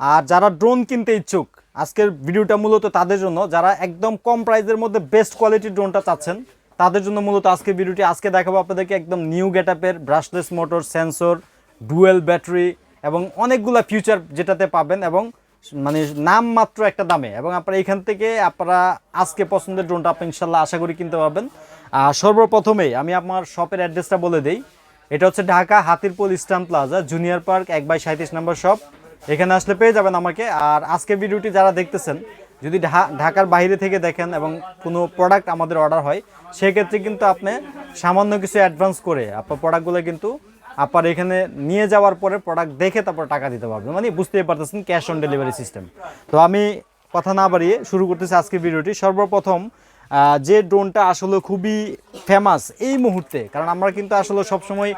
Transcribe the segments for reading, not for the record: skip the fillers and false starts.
আর যারা ড্রোন কিনতে ইচ্ছুক আজকের ভিডিওটা মূলত তাদের জন্য, যারা একদম কম প্রাইসের মধ্যে বেস্ট কোয়ালিটির ড্রোনটা চাচ্ছেন তাদের জন্য মূলত আজকের ভিডিওটি। আজকে দেখাবো আপনাদেরকে একদম নিউ গেটআপের brushless motor, sensor, dual battery এবং অনেকগুলো ফিচার যেটাতে পাবেন, এবং মানে নাম মাত্র একটা দামে। এবং আপনারা এখান থেকে আপনারা আজকে পছন্দের ড্রোনটা আপনি ইনশাল্লাহ আশা করি কিনতে পারবেন। আর সর্বপ্রথমেই আমি আমার শপের অ্যাড্রেসটা বলে দিই। এটা হচ্ছে Dhaka Hatirpul Eastern Plaza, junior park 1/37 number shop. এখানে আসলে পেয়ে যাবেন আমাকে। আর আজকে ভিডিওটি যারা দেখতেছেন যদি ঢাকার বাইরে থেকে দেখেন এবং কোনো প্রোডাক্ট আমাদের অর্ডার হয়, সেক্ষেত্রে কিন্তু আপনি সামান্য কিছু অ্যাডভান্স করে আপনার প্রোডাক্টগুলো কিন্তু আপনার এখানে নিয়ে যাওয়ার পরে প্রোডাক্ট দেখে তারপর টাকা দিতে পারবেন। মানে বুঝতেই পারতেছেন, ক্যাশ অন ডেলিভারি সিস্টেম। তো আমি কথা না বাড়িয়ে শুরু করতেছি আজকের ভিডিওটি। সর্বপ্রথম যে ড্রোনটা আসলে খুবই ফেমাস এই মুহূর্তে, কারণ আমরা কিন্তু আসলে সবসময়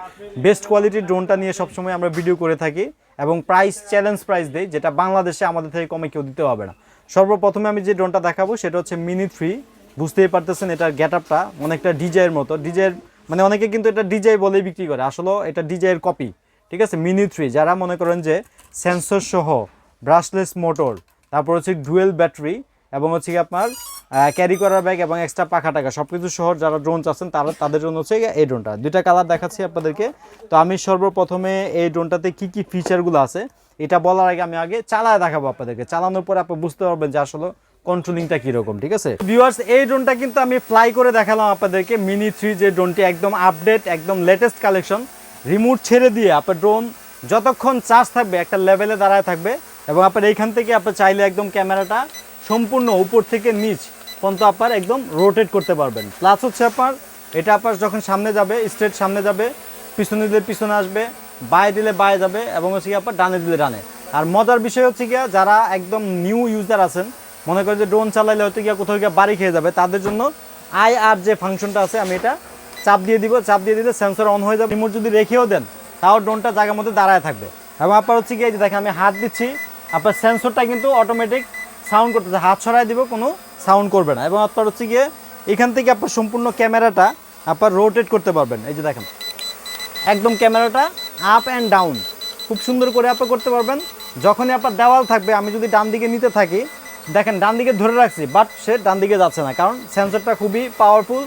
বেস্ট কোয়ালিটির ড্রোনটা নিয়ে সবসময় আমরা ভিডিও করে থাকি এবং প্রাইস চ্যালেঞ্জ প্রাইস দেই, যেটা বাংলাদেশে আমাদের থেকে কমে কেউ দিতে হবে না। সর্বপ্রথমে আমি যে ড্রোনটা দেখাবো সেটা হচ্ছে মিনি 3। বুঝতেই পারতেছেন এটার গেটআপটা অনেকটা ডিজাইয়ের মতো। ডিজাইয়ের মানে অনেকে কিন্তু এটা ডিজাই বলেই বিক্রি করে, আসলে এটা ডিজাইয়ের কপি। ঠিক আছে, মিনি 3 যারা মনে করেন যে সেন্সর সহ ব্রাশলেস মোটর, তারপর হচ্ছে ডুয়েল ব্যাটারি এবং হচ্ছে কি আপনার ক্যারি করার ব্যাগ এবং এক্সট্রা পাখা টাকা সব কিছু সহ যারা ড্রোন চাচ্ছেন তাদের জন্য হচ্ছে এই ড্রোনটা। দুইটা কালার দেখাচ্ছি আপনাদেরকে। তো আমি সর্বপ্রথমে এই ড্রোনটাতে কী কী ফিচারগুলো আছে এটা বলার আগে আমি আগে চালায় দেখাবো আপনাদেরকে। চালানোর পরে আপনি বুঝতে পারবেন যে আসলে কন্ট্রোলিংটা কীরকম। ঠিক আছে ভিউয়ার্স, এই ড্রোনটা কিন্তু আমি ফ্লাই করে দেখালাম আপনাদেরকে। মিনি 3 যে ড্রোনটি একদম আপডেট, একদম লেটেস্ট কালেকশন। রিমোট ছেড়ে দিয়ে আপনার ড্রোন যতক্ষণ চার্জ থাকবে একটা লেভেলে দাঁড়ায় থাকবে, এবং আপনার এইখান থেকে আপনি চাইলে একদম ক্যামেরাটা সম্পূর্ণ উপর থেকে নিচ পর্যন্ত আপনার একদম রোটেট করতে পারবেন। প্লাস হচ্ছে আপনার এটা আপনার যখন সামনে যাবে স্ট্রেট সামনে যাবে, পিছনে দিলে পিছনে আসবে, বায়ে দিলে বায়ে যাবে, এবং হচ্ছে কি আপনার ডানে দিলে ডানে। আর মজার বিষয় হচ্ছে গিয়া যারা একদম নিউ ইউজার আছেন, মনে করেন যে ড্রোন চালাইলে হয়তো গিয়া কোথাও গিয়ে বাড়ি খেয়ে যাবে, তাদের জন্য IR যে ফাংশনটা আছে আমি এটা চাপ দিয়ে দিব। চাপ দিয়ে দিলে সেন্সর অন হয়ে যাবে। রিমোট যদি রেখেও দেন তাও ড্রোনটা জায়গার মধ্যে দাঁড়ায় থাকবে। এবং আপনার হচ্ছে গিয়ে যে দেখেন আমি হাত দিচ্ছি, আপনার সেন্সরটা কিন্তু অটোমেটিক সাউন্ড করতেছে, হাত ছড়াই দিব কোনো সাউন্ড করবে না। এবং আপনার হচ্ছে গিয়ে এখান থেকে আপনার সম্পূর্ণ ক্যামেরাটা আপনার রোটেট করতে পারবেন। এই যে দেখেন একদম ক্যামেরাটা আপ অ্যান্ড ডাউন খুব সুন্দর করে আপনার করতে পারবেন। যখনই আপনার দেওয়াল থাকবে, আমি যদি ডান দিকে নিতে থাকি দেখেন ডান দিকে ধরে রাখছি, বাট সে ডান দিকে যাচ্ছে না, কারণ সেন্সরটা খুবই পাওয়ারফুল।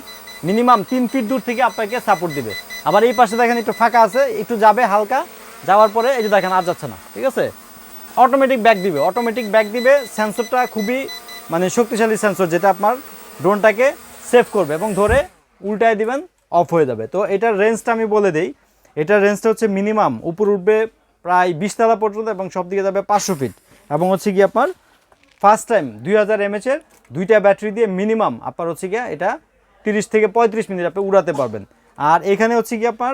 মিনিমাম 3 ফিট দূর থেকে আপনাকে সাপোর্ট দিবে। আবার এই পাশে দেখেন একটু ফাঁকা আছে, একটু যাবে হালকা, যাওয়ার পরে এই যে দেখেন আর যাচ্ছে না। ঠিক আছে, অটোমেটিক ব্যাক দিবে। অটোমেটিক ব্যাক দিবে। সেন্সরটা খুবই মানে শক্তিশালী সেন্সর, যেটা আপনার ড্রোনটাকে সেভ করবে এবং ধরে উল্টায় দিবেন অফ হয়ে যাবে। তো এটার রেঞ্জটা আমি বলে দিই। এটার রেঞ্জটা হচ্ছে মিনিমাম উপর উঠবে প্রায় 20 তলা পর্যন্ত এবং সব দিকে যাবে 500 ফিট। এবং হচ্ছে কি আপনার ফার্স্ট টাইম 2000 mAh দুইটা ব্যাটারি দিয়ে মিনিমাম আপনার হচ্ছে গিয়ে এটা 30 থেকে 35 মিনিট আপনি উড়াতে পারবেন। আর এখানে হচ্ছে কি আপনার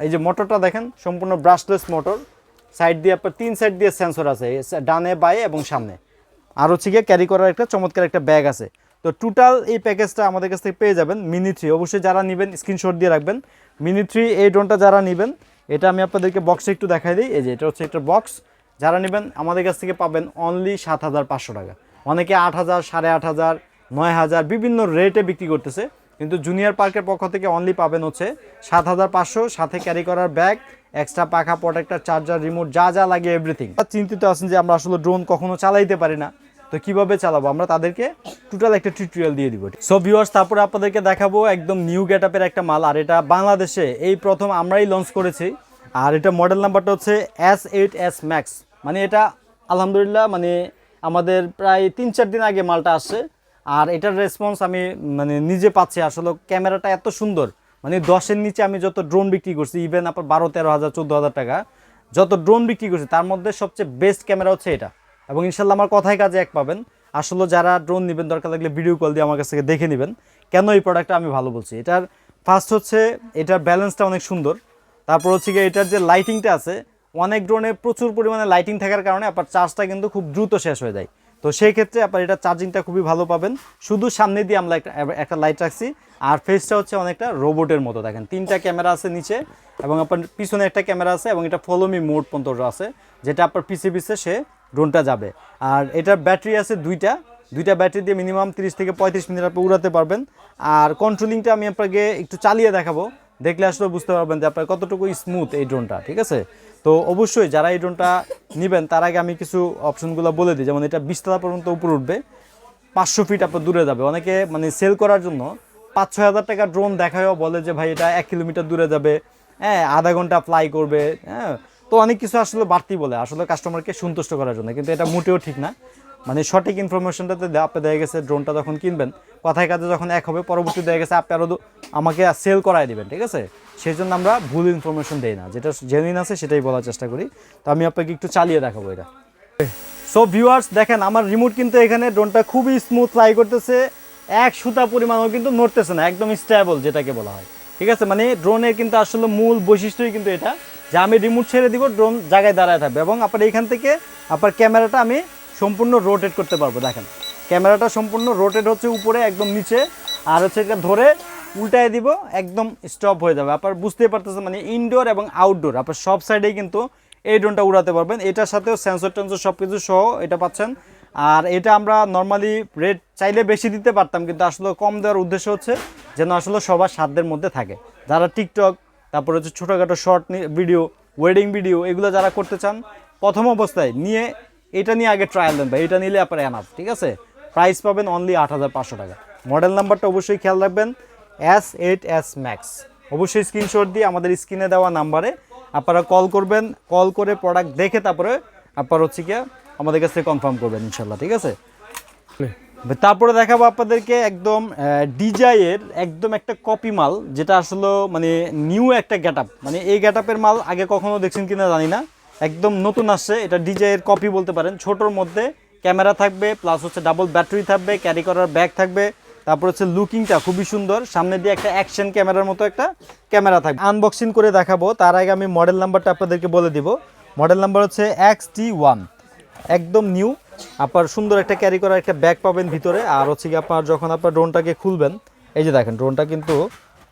এই যে মোটরটা দেখেন সম্পূর্ণ ব্রাশলেস মোটর। সাইড দিয়ে আপনার 3 সাইড দিয়ে সেন্সর আছে, ডানে বায়ে এবং সামনে। আর হচ্ছে গিয়ে ক্যারি করার একটা চমৎকার একটা ব্যাগ আছে। তো টোটাল এই প্যাকেজটা আমাদের কাছ থেকে পেয়ে যাবেন। মিনি 3 অবশ্যই যারা নেবেন স্ক্রিনশট দিয়ে রাখবেন। মিনি 3 এই ড্রোনটা যারা নেবেন, এটা আমি আপনাদেরকে বক্সে একটু দেখাই দিই। এই যে এটা হচ্ছে একটা বক্স। যারা নেবেন আমাদের কাছ থেকে পাবেন অনলি 7500 টাকা। অনেকে 8000, 8500, 9000 বিভিন্ন রেটে বিক্রি করতেছে, কিন্তু জুনিয়র পার্কের পক্ষ থেকে অনলি পাবেন হচ্ছে 7500, সাথে ক্যারি করার ব্যাগ, এক্সট্রা পাখা, প্রোটেক্টর, চার্জার, রিমোট যা যা লাগে এভরিথিং। চিন্তিত আছেন যে আমরা আসলে ড্রোন কখনো চালাইতে পারি না, তো কিভাবে চালাবো, আমরা তাদেরকে টোটাল একটা টিউটোরিয়াল দিয়ে দিব। সো ভিউয়ার্স, তারপরে আপনাদেরকে দেখাবো একদম নিউ গেটআপের একটা মাল। আর এটা বাংলাদেশে এই প্রথম আমরাই লঞ্চ করেছি। আর এটা মডেল নাম্বারটা হচ্ছে S8S Max। মানে এটা আলহামদুলিল্লাহ মানে আমাদের প্রায় 3-4 দিন আগে মালটা আসছে। আর এটার রেসপন্স আমি মানে নিজে পাচ্ছি। আসলে ক্যামেরাটা এত সুন্দর, মানে 10-এর নিচে আমি যত ড্রোন বিক্রি করছি, ইভেন আপনার 12-13 হাজার 14,000 টাকা যত ড্রোন বিক্রি করছি, তার মধ্যে সবচেয়ে বেস্ট ক্যামেরা হচ্ছে এটা। এবং ইনশাল্লাহ আমার কথায় কাজে এক পাবেন। আসলে যারা ড্রোন নেবেন দরকার লাগলে ভিডিও কল দিয়ে আমার কাছ থেকে দেখে নেবেন কেন এই প্রোডাক্টটা আমি ভালো বলছি। এটার ফার্স্ট হচ্ছে এটার ব্যালেন্সটা অনেক সুন্দর। তারপর হচ্ছে গিয়ে এটার যে লাইটিংটা আছে, অনেক ড্রোনে প্রচুর পরিমাণে লাইটিং থাকার কারণে আপনার চার্জটা কিন্তু খুব দ্রুত শেষ হয়ে যায়। তো সেই ক্ষেত্রে আপনার এটা চার্জিংটা খুবই ভালো পাবেন। শুধু সামনে দিয়ে আমরা একটা লাইট রাখছি। আর ফেসটা হচ্ছে অনেকটা রোবটের মতো। দেখেন 3টা ক্যামেরা আছে নিচে, এবং আপনার পিছনে একটা ক্যামেরা আছে, এবং এটা ফলো মি মোড পর্যন্ত আছে, যেটা আপনার পিছে পিছে সে ড্রোনটা যাবে। আর এটার ব্যাটারি আছে দুইটা ব্যাটারি দিয়ে মিনিমাম 30 থেকে 35 মিনিট আপনি উড়াতে পারবেন। আর কন্ট্রোলিংটা আমি আপনাকে একটু চালিয়ে দেখাবো, দেখলে আসলে বুঝতে পারবেন যে আপনার কতটুকু স্মুথ এই ড্রোনটা। ঠিক আছে, তো অবশ্যই যারা এই ড্রোনটা নেবেন তার আগে আমি কিছু অপশনগুলো বলে দিই, যেমন এটা 20 তলা পর্যন্ত উপরে উঠবে, 500 ফিট আপনার দূরে যাবে। অনেকে মানে সেল করার জন্য 5-6 হাজার টাকা ড্রোন দেখায়ও বলে যে ভাই এটা 1 কিলোমিটার দূরে যাবে, হ্যাঁ আধা ঘন্টা ফ্লাই করবে, হ্যাঁ তো অনেক কিছু আসলে বাড়তি বলে আসলে কাস্টমারকে সন্তুষ্ট করার জন্য, কিন্তু এটা মোটেও ঠিক না। মানে সঠিক ইনফরমেশনটাতে আপনি দেখা গেছে ড্রোনটা যখন কিনবেন কথায় কাজে যখন এক হবে, পরবর্তী দেখা গেছে আপনি আরও আমাকে সেল করায় দেবেন, ঠিক আছে? সেই জন্য আমরা ভুল ইনফরমেশন দেই না, যেটা জেনুইন আছে সেটাই বলার চেষ্টা করি। তো আমি আপনাকে একটু চালিয়ে দেখাবো এটা। সো ভিউয়ার্স দেখেন আমার রিমোট কিন্তু এখানে ড্রোনটা খুবই স্মুথ ফ্লাই করতেছে, এক সুতা পরিমাণও কিন্তু নড়তেছে না, একদম স্টেবল যেটাকে বলা হয়, ঠিক আছে? মানে ড্রোনের কিন্তু আসলে মূল বৈশিষ্ট্যই কিন্তু এটা যে আমি রিমোট ছেড়ে দিব, ড্রোন জায়গায় দাঁড়ায় থাকবে এবং আপনার এইখান থেকে আপনার ক্যামেরাটা আমি সম্পূর্ণ রোটেট করতে পারবো। দেখেন ক্যামেরাটা সম্পূর্ণ রোটেট হচ্ছে উপরে একদম নিচে, আর হচ্ছে এটা ধরে উল্টায় দিব একদম স্টপ হয়ে যাবে। আপনার বুঝতেই পারতেছেন মানে ইনডোর এবং আউটডোর আপনার সব সাইডেই কিন্তু এই ড্রোনটা উড়াতে পারবেন। এটার সাথেও সেন্সর টেন্সর সব কিছু সহ এটা পাচ্ছেন। আর এটা আমরা নর্মালি রেট চাইলে বেশি দিতে পারতাম, কিন্তু আসলে কম দেওয়ার উদ্দেশ্য হচ্ছে যেন আসলে সবার সাধ্যের মধ্যে থাকে। যারা টিকটক তারপরে হচ্ছে ছোটোখাটো শর্ট ভিডিও, ওয়েডিং ভিডিও এগুলো যারা করতে চান প্রথম অবস্থায় নিয়ে এটা নিয়ে আগে ট্রায়াল দেন, বা এটা নিলে আপনার এনাফ, ঠিক আছে? প্রাইস পাবেন অনলি 8500 টাকা। মডেল নাম্বারটা অবশ্যই খেয়াল রাখবেন, S8S Max। অবশ্যই স্ক্রিনশট দিয়ে আমাদের স্ক্রিনে দেওয়া নাম্বারে আপনারা কল করবেন, কল করে প্রোডাক্ট দেখে তারপরে আপনার হচ্ছে কি আমাদের কাছ থেকে কনফার্ম করবেন ইনশাল্লাহ, ঠিক আছে? তারপরে দেখাবো আপনাদেরকে একদম ডিজাইয়ের একদম একটা কপি মাল, যেটা আসলে মানে নিউ একটা গেট আপ, মানে এই গেট আপের মাল আগে কখনো দেখছেন কিনা জানি না, একদম নতুন আসছে। এটা ডিজাইয়ের কপি বলতে পারেন। ছোটোর মধ্যে ক্যামেরা থাকবে, প্লাস হচ্ছে ডাবল ব্যাটারি থাকবে, ক্যারি করার ব্যাগ থাকবে, তারপর হচ্ছে লুকিংটা খুবই সুন্দর, সামনে দিয়ে একটা অ্যাকশন ক্যামেরার মতো একটা ক্যামেরা থাকবে। আনবক্সিং করে দেখাবো, তার আগে আমি মডেল নাম্বারটা আপনাদেরকে বলে দিব। মডেল নাম্বার হচ্ছে XT1, একদম নিউ। আপনার সুন্দর একটা ক্যারি করার একটা ব্যাগ পাবেন ভিতরে। আর হচ্ছে কি আপনার যখন আপনার ড্রোনটাকে খুলবেন, এই যে দেখেন ড্রোনটা কিন্তু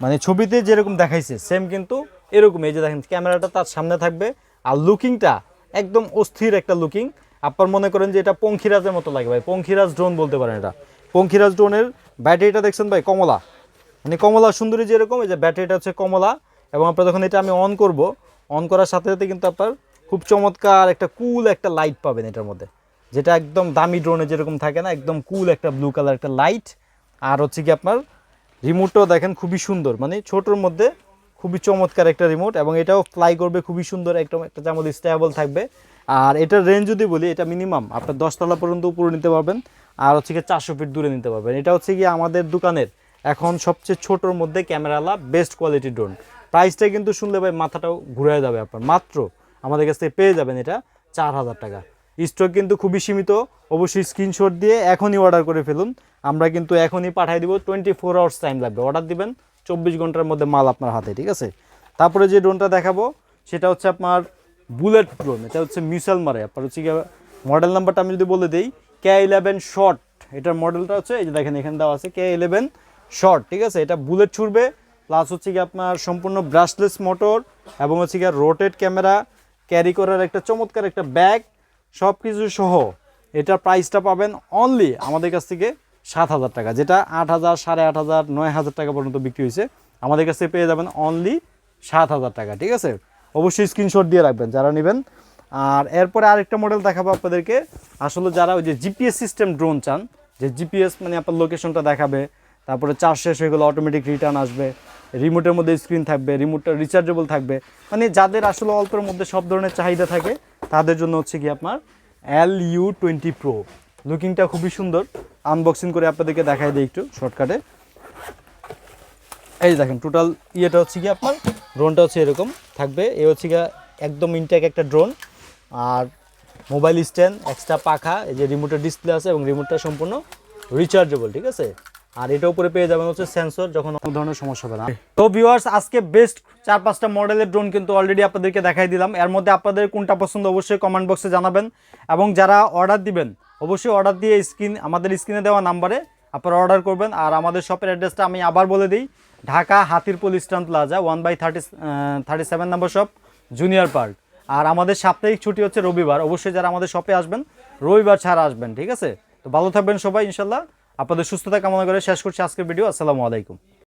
মানে ছবিতে যেরকম দেখাইছে সেম কিন্তু এরকম, এই যে দেখেন ক্যামেরাটা তার সামনে থাকবে, আর লুকিংটা একদম অস্থির একটা লুকিং। আপনার মনে করেন যে এটা পঙ্খিরাজের মতো লাগে ভাই, পঙ্খিরাজ ড্রোন বলতে পারেন এটা। পঙ্খিরাজ ড্রোনের ব্যাটারিটা দেখছেন ভাই কমলা, মানে কমলা সুন্দরী যেরকম, এই যে ব্যাটারিটা হচ্ছে কমলা। এবং আপনার যখন এটা আমি অন করব, অন করার সাথে সাথে কিন্তু আপনার খুব চমৎকার একটা কুল একটা লাইট পাবেন এটার মধ্যে, যেটা একদম দামি ড্রোনে যেরকম থাকে না, একদম কুল একটা ব্লু কালার একটা লাইট। আর হচ্ছে কি আপনার রিমোটটাও দেখেন খুবই সুন্দর, মানে ছোটোর মধ্যে খুবই চমৎকার একটা রিমোট, এবং এটাও ফ্লাই করবে খুবই সুন্দর, একদম একটা যেমন স্টেবল থাকবে। আর এটার রেঞ্জ যদি বলি, এটা মিনিমাম আপনার 10 তলা পর্যন্ত উপরে নিতে পারবেন, আর হচ্ছে কি 400 ফিট দূরে নিতে পারবেন। এটা হচ্ছে কি আমাদের দোকানের এখন সবচেয়ে ছোটোর মধ্যে ক্যামেরাওয়ালা বেস্ট কোয়ালিটি ড্রোন। প্রাইসটা কিন্তু শুনলে ভাই মাথাটাও ঘুরে যাবে আপনার, মাত্র আমাদের কাছ থেকে পেয়ে যাবেন এটা 4000 টাকা। স্টক কিন্তু খুবই সীমিত, অবশ্যই স্ক্রিনশট দিয়ে এখনই অর্ডার করে ফেলুন। আমরা কিন্তু এখনই পাঠিয়ে দিব, 24 আওয়ার্স টাইম লাগবে, অর্ডার দিবেন 24 ঘন্টার মধ্যে মাল আপনার হাতে, ঠিক আছে? তারপরে যে ড্রোনটা দেখাবো সেটা হচ্ছে আপনার বুলেট ড্রোন। এটা হচ্ছে মিসাইল মারে। আপনার হচ্ছে মডেল নাম্বারটা আমি যদি বলে দিই, K11 শর্ট। এটার মডেলটা হচ্ছে এই যে দেখেন এখানে দেওয়া আছে K11 শর্ট, ঠিক আছে? এটা বুলেট ছুড়বে, প্লাস হচ্ছে কি আপনার সম্পূর্ণ ব্রাশলেস মোটর, এবং হচ্ছে কি রোটেট ক্যামেরা, ক্যারি করার একটা চমৎকার একটা ব্যাগ, সব কিছু সহ এটার প্রাইসটা পাবেন অনলি আমাদের কাছ থেকে 7000 টাকা, যেটা 8000, 8500, 9000 টাকা পর্যন্ত বিক্রি হয়েছে। আমাদের কাছ থেকে পেয়ে যাবেন অনলি 7000 টাকা, ঠিক আছে? অবশ্যই স্ক্রিনশট দিয়ে রাখবেন যারা নেবেন। আর এরপরে আরেকটা মডেল দেখাবো আপনাদেরকে। আসলে যারা ওই যে জিপিএস সিস্টেম ড্রোন চান, যে জিপিএস মানে আপনার লোকেশনটা দেখাবে, তারপরে চার্জ শেষ হয়ে গেলে অটোমেটিক রিটার্ন আসবে, রিমোটের মধ্যে স্ক্রিন থাকবে, রিমোটটা রিচার্জেবল থাকবে, মানে যাদের আসলে অল্পের মধ্যে সব ধরনের চাহিদা থাকে তাদের জন্য হচ্ছে কি আপনার LU20 Pro। লুকিংটা খুবই সুন্দর, আনবক্সিং করে আপনাদেরকে দেখাই দিই একটু শর্টকাটে। এই দেখেন টোটাল ইয়েটা হচ্ছে কি আপনার ড্রোনটা হচ্ছে এরকম থাকবে। এ হচ্ছে কি একদম ইনটেক একটা ড্রোন, আর মোবাইল স্ট্যান্ড, এক্সট্রা পাখা, এই যে রিমোটের ডিসপ্লে আছে, এবং রিমোটটা সম্পূর্ণ রিচার্জেবল, ঠিক আছে? আর এটার উপরে পেয়ে যাবেন হচ্ছে সেন্সর, যখন কোনো ধরনের সমস্যা হবে না। তো ভিউয়ার্স আজকে বেস্ট 4-5টা মডেলের ড্রোন কিন্তু অলরেডি আপনাদেরকে দেখাই দিলাম। এর মধ্যে আপনাদের কোনটা পছন্দ অবশ্যই কমেন্ট বক্সে জানাবেন, এবং যারা অর্ডার দিবেন অবশ্যই অর্ডার দিয়ে আমাদের স্ক্রিনে দেওয়া নাম্বারে আপনারা অর্ডার করবেন। আর আমাদের শপের অ্যাড্রেসটা আমি আবার বলে দিই, Dhaka Hatirpul Eastern plaza 1/37 number shop, junior park. আর আমাদের সাপ্তাহিক ছুটি হচ্ছে রবিবার। অবশ্যই যারা আমাদের শপে আসবেন রবিবার ছাড়া আসবেন, ঠিক আছে? তো ভালো থাকবেন সবাই ইনশাল্লাহ। আপনাদের সুস্থতা কামনা করে শেষ করছি আজকের ভিডিও। আসসালামু আলাইকুম।